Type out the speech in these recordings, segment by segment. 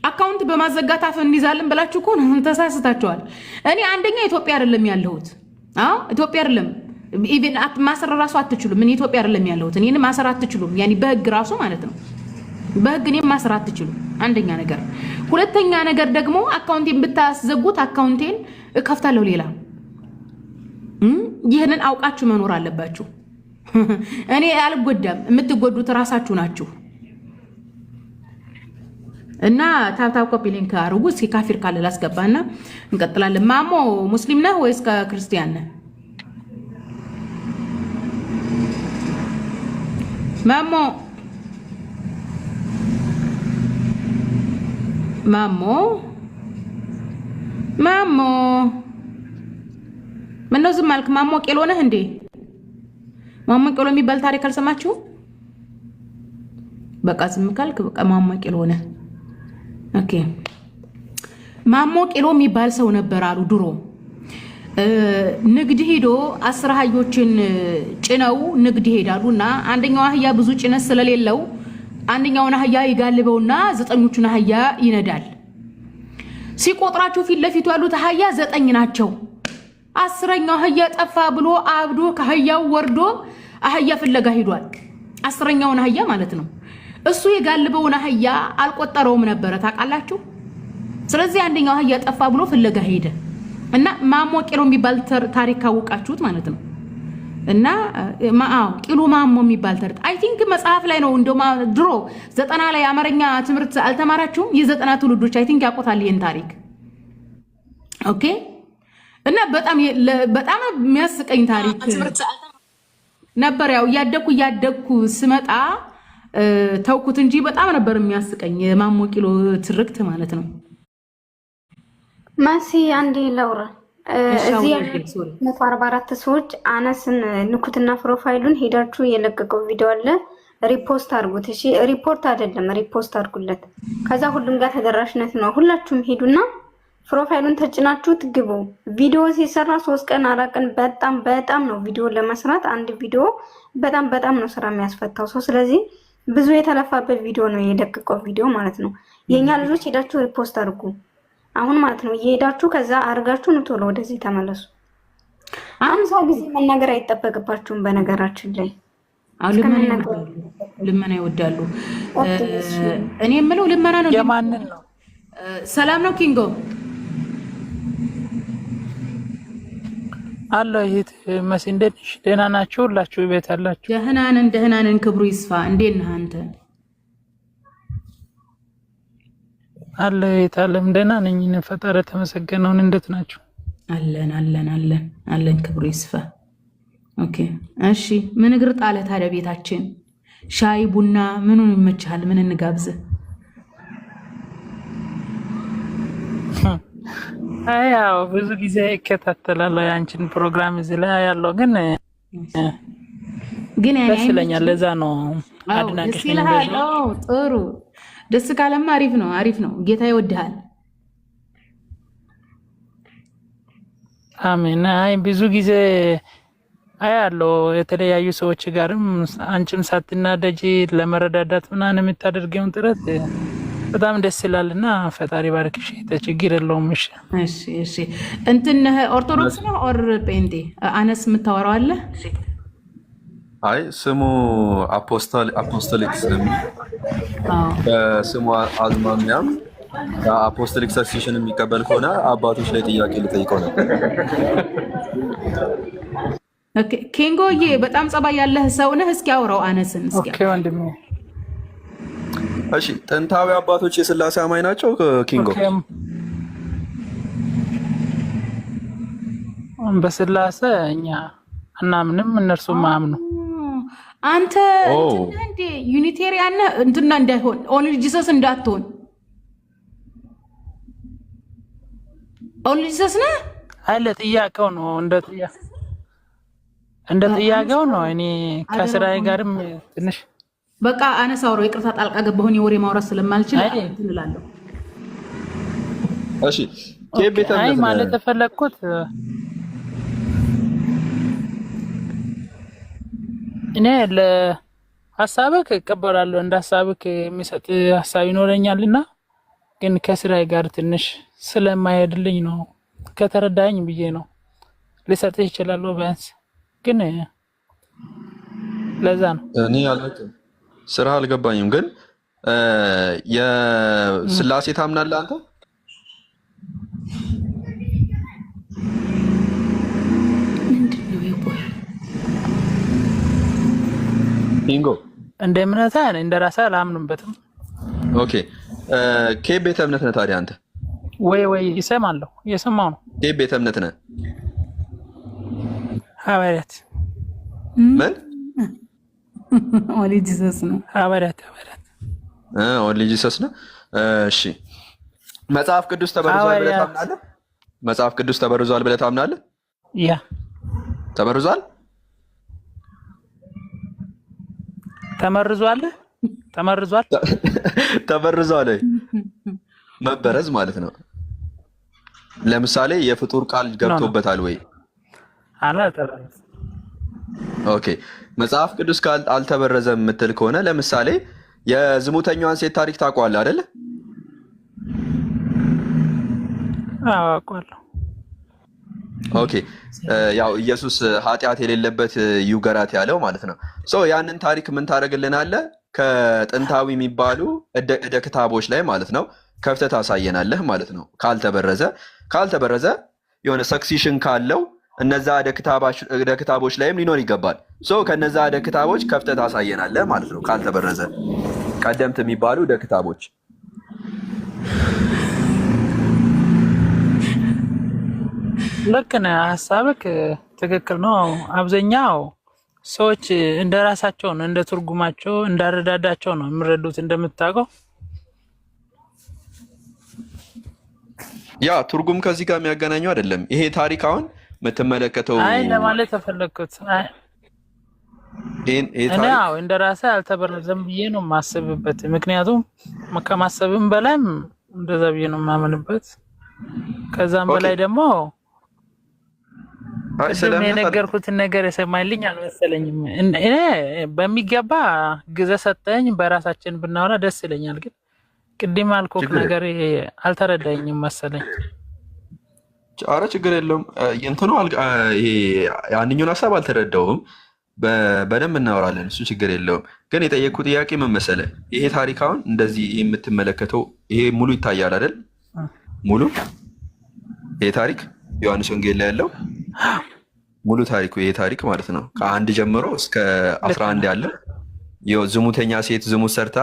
አካውንት በማዘጋት አፍ እንይዛለን ብላችሁ እኮ ተሳስታችኋል። እኔ አንደኛ ኢትዮጵያ አይደለም ያለሁት። ኢትዮጵያ አይደለም ኢቭን ማሰር ራሱ አትችሉም። እኔ ኢትዮጵያ አይደለም ያለሁት። እኔን ማሰር አትችሉም። ያኒ በህግ ራሱ ማለት ነው። በህግ እኔን ማሰር አትችሉም። አንደኛ ነገር። ሁለተኛ ነገር ደግሞ አካውንቴን ብታስዘጉት አካውንቴን እከፍታለሁ ሌላ። ይሄንን አውቃችሁ መኖር አለባችሁ። እኔ አልጎዳም። የምትጎዱት ራሳችሁ ናችሁ። እና ታብታብ ኮፒ ሊንክ አድርጉ። እስኪ ካፊር ካለ ላስገባና እንቀጥላለን። ማሞ ሙስሊም ነህ ወይስ ክርስቲያን ነህ? ማሞ ምነው ዝም አልክ? ማሞ ቄሎ ነህ እንዴ? ማሞ ቄሎ የሚባል ታሪክ አልሰማችሁ? በቃ ዝም ካልክ በቃ ማሞ ቄሎ ነህ። ኦኬ ማሞ ቄሎ የሚባል ሰው ነበር አሉ ድሮ። ንግድ ሄዶ 10 አህዮችን ጭነው ንግድ ሄዳሉና አንደኛው አህያ ብዙ ጭነት ስለሌለው አንደኛውን አህያ ይጋልበውና 9ኙን አህያ ይነዳል። ሲቆጥራቸው ፊት ለፊቱ ያሉት አህያ 9 ናቸው። 10ኛው አህያ ጠፋ ብሎ አብዶ ከአህያው ወርዶ አህያ ፍለጋ ሄዷል። 10ኛውን አህያ ማለት ነው። እሱ የጋልበውን አህያ አልቆጠረውም ነበር ታውቃላችሁ። ስለዚህ አንደኛው አህያ ጠፋ ብሎ ፍለጋ ሄደ እና ማሞ ቄሎ የሚባል ታሪክ ካወቃችሁት ማለት ነው። እና ቄሎ ማሞ የሚባል ታሪክ አይ ቲንክ መጽሐፍ ላይ ነው። እንደማ ድሮ 90 ላይ አማርኛ ትምህርት አልተማራችሁም? የ90 ትውልዶች አይ ቲንክ ያውቁታል ይሄን ታሪክ። ኦኬ እና በጣም የሚያስቀኝ ታሪክ ነበር። ያው እያደኩ ስመጣ ተውኩት እንጂ በጣም ነበር የሚያስቀኝ የማሞ ቄሎ ትርክት ማለት ነው። ማሲ አንዴ ላውራ እዚህ 144 ሰዎች አነስን ንኩትና ፕሮፋይሉን ሄዳችሁ የለቀቀው ቪዲዮ አለ። ሪፖስት አድርጉት። እሺ ሪፖርት አይደለም ሪፖስት አድርጉለት። ከዛ ሁሉም ጋር ተደራሽነት ነው። ሁላችሁም ሄዱና ፕሮፋይሉን ተጭናችሁ ትግቡ። ቪዲዮ ሲሰራ 3 ቀን 4 ቀን በጣም ነው ቪዲዮ ለመስራት አንድ ቪዲዮ በጣም ነው ስራ የሚያስፈታው ሰው። ስለዚህ ብዙ የተለፋበት ቪዲዮ ነው የለቀቀው ቪዲዮ ማለት ነው። የኛ ልጆች ሄዳችሁ ሪፖስት አድርጉ አሁን ማለት ነው። እየሄዳችሁ ከዛ አርጋችሁ ነው ቶሎ ወደዚህ ተመለሱ። አምሳ ጊዜ መናገር አይጠበቅባችሁም። በነገራችን ላይ ልመና ይወዳሉ። እኔ የምለው ልመና ነው። የማንን ነው? ሰላም ነው ኪንጎ አለ ይሄት መሲ እንዴት ነሽ? ደህና ናችሁ? ሁላችሁ ቤት ያላችሁ? ደህና ነን። ክብሩ ይስፋ። እንዴት ነህ አንተ? አለ የታለም ደህና ነኝ። ፈጣሪ ተመሰገነውን። እንዴት ናችሁ? አለን ክብሩ ይስፋ። ኦኬ እሺ። ምን እግር ጣለ ታዲያ ቤታችን? ሻይ ቡና ምኑን ይመችሃል? ምን እንጋብዝ? ያው ብዙ ጊዜ እከታተላለሁ ያንቺን ፕሮግራም እዚህ ላይ ያለው ግን ደስ ይለኛል። ለዛ ነው አድናቂሽ ነኝ። ጥሩ ደስ ካለማ አሪፍ ነው። ጌታ ይወድሃል። አሜን። አይ ብዙ ጊዜ አያለው የተለያዩ ሰዎች ጋርም አንቺም ሳትናደጂ ለመረዳዳት ምናምን የምታደርገውን ጥረት በጣም ደስ ይላልና ፈጣሪ ባርክሽ። ችግር የለውም። እሺ እንትን ኦርቶዶክስ ነው ኦር ጴንጤ? አነስ የምታወራው አለ? አይ ስሙ አፖስቶሊክ ስለሚል በስሙ አዝማሚያም አፖስቶሊክ ሰክሴሽን የሚቀበል ከሆነ አባቶች ላይ ጥያቄ ልጠይቀው ነበር። ኦኬ ኬንጎዬ በጣም ጸባይ ያለህ ሰው ነህ። እስኪ አውራው አነስን እስኪ። ኦኬ ወንድሜ። እሺ ጥንታዊ አባቶች የሥላሴ አማኝ ናቸው ኪንጎ? በሥላሴ እኛ እናምንም እነርሱም አያምኑ። አንተ እንዴ ዩኒቴሪያን እንትና እንዳይሆን ኦንሊ ጂሰስ እንዳትሆን። ኦንሊ ጂሰስ ነህ? አለ ጥያቄው ነው እንደ ጥያቄው ነው። እኔ ከስራዬ ጋርም ትንሽ በቃ አነሳውሮ ይቅርታ ጣልቃ ገባሁኝ። የወሬ ማውራት ስለማልችል እንላለሁ። እሺ ከቤተ አይ ማለት ተፈለኩት እኔ ሀሳብህ እቀበላለሁ። እንደ ሀሳብህ የሚሰጥ ሀሳብ ይኖረኛልና ግን ከስራዬ ጋር ትንሽ ስለማይሄድልኝ ነው። ከተረዳኝ ብዬ ነው ልሰጥህ እችላለሁ ቢያንስ ግን ለዛ ነው እኔ አላውቅም። ስራ አልገባኝም። ግን የስላሴ ታምናለህ አንተ? ኪንጎ እንደ እምነታ እንደ ራስህ አላምንበትም። ኦኬ ከየት ቤተ እምነት ነህ ታዲያ አንተ? ወይ ይሰማለሁ እየሰማሁ ነው። ከየት ቤተ እምነት ነህ? ሐዋርያት ምን ኦንሊ ጂሰስ ነው። ሐዋርያት ኦንሊ ጂሰስ ነው። እሺ መጽሐፍ ቅዱስ ተበርዟል ብለህ ታምናለህ? መጽሐፍ ቅዱስ ተበርዟል ብለህ ታምናለህ? ያ ተበርዟል ተመርዟል ተበርዟል። መበረዝ ማለት ነው። ለምሳሌ የፍጡር ቃል ገብቶበታል ወይ? አላተበረዘ። ኦኬ መጽሐፍ ቅዱስ ቃል አልተበረዘም የምትል ከሆነ ለምሳሌ የዝሙተኛዋን ሴት ታሪክ ታውቀዋለህ አይደለ? አውቀዋለሁ። ኦኬ ያው ኢየሱስ ኃጢአት የሌለበት ይውገራት ያለው ማለት ነው። ያንን ታሪክ ምን ታደርግልናለህ? ከጥንታዊ የሚባሉ እደ ክታቦች ላይ ማለት ነው ከፍተህ ታሳየናለህ ማለት ነው። ካልተበረዘ የሆነ ሰክሲሽን ካለው እነዛ እደ ክታቦች ላይም ሊኖር ይገባል። ከነዛ እደ ክታቦች ከፍተህ ታሳየናለህ ማለት ነው። ካልተበረዘ ቀደምት የሚባሉ እደ ክታቦች ልክ ነህ። ሀሳብህ ትክክል ነው። አብዛኛው ሰዎች እንደ ራሳቸው ነው እንደ ትርጉማቸው እንዳረዳዳቸው ነው የሚረዱት። እንደምታውቀው ያ ትርጉም ከዚህ ጋር የሚያገናኘው አይደለም። ይሄ ታሪክ አሁን የምትመለከተው አይ ለማለት ተፈለኩት። እኔ እንደ ራሴ አልተበረዘም ብዬ ነው የማስብበት። ምክንያቱም ከማሰብም በላይም እንደዛ ብዬ ነው የማምንበት። ከዛም በላይ ደግሞ የነገርኩትን ነገር የሰማልኝ አልመሰለኝም። እኔ በሚገባ ጊዜ ሰጠኝ በራሳችን ብናወራ ደስ ይለኛል። ግን ቅድም አልኩህ ነገር አልተረዳኝም መሰለኝ። ኧረ ችግር የለውም። እንትኑ ያንኛውን ሀሳብ አልተረዳውም። በደንብ እናወራለን፣ እሱ ችግር የለውም። ግን የጠየቅኩት ጥያቄ ምን መሰለህ? ይሄ ታሪክ አሁን እንደዚህ የምትመለከተው ይሄ ሙሉ ይታያል አይደል? ሙሉ ይሄ ታሪክ ዮሐንስ ወንጌል ላይ ያለው ሙሉ ታሪኩ ይሄ ታሪክ ማለት ነው። ከ1 ጀምሮ እስከ 11 ያለው ዝሙተኛ ሴት ዝሙት ሰርታ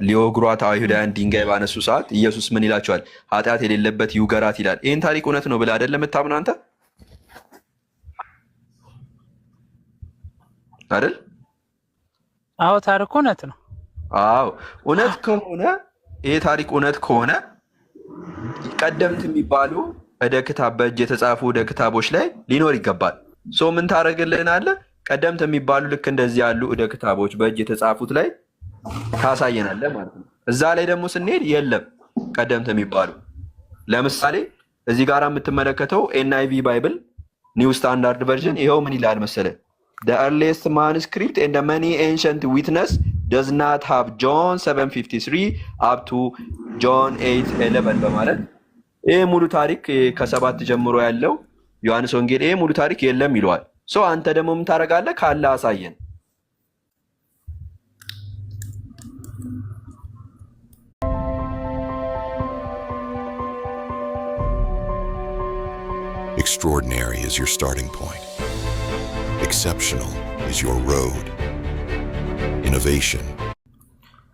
ሊወግሯት አይሁዳውያን ድንጋይ ባነሱ ሰዓት ኢየሱስ ምን ይላቸዋል? ኃጢአት የሌለበት ይውገራት ይላል። ይህን ታሪክ እውነት ነው ብለህ አይደለም የምታምነው አንተ አይደል? አዎ ታሪኩ እውነት ነው። አዎ እውነት ከሆነ ይሄ ታሪክ እውነት ከሆነ ቀደምት የሚባሉ እደ ክታብ በእጅ የተጻፉ እደ ክታቦች ላይ ሊኖር ይገባል። ምን ታደርግልናለህ? ቀደምት የሚባሉ ልክ እንደዚህ ያሉ እደ ክታቦች በእጅ የተጻፉት ላይ ታሳየናለህ ማለት ነው። እዛ ላይ ደግሞ ስንሄድ የለም ቀደምት የሚባሉ ለምሳሌ እዚህ ጋር የምትመለከተው NIV ባይብል ኒው ስታንዳርድ ቨርዥን ይኸው ምን ይላል መሰለህ? The earliest manuscript and the many ancient witness does not have John 7:53 up to John 8:11 በማለት ይሄ ሙሉ ታሪክ ከ7 ጀምሮ ያለው ዮሐንስ ወንጌል ይሄ ሙሉ ታሪክ የለም ይለዋል። አንተ ደግሞ ምን ታደርጋለህ? ካለ አሳየን። Extraordinary is your starting point. Exceptional is your road. Innovation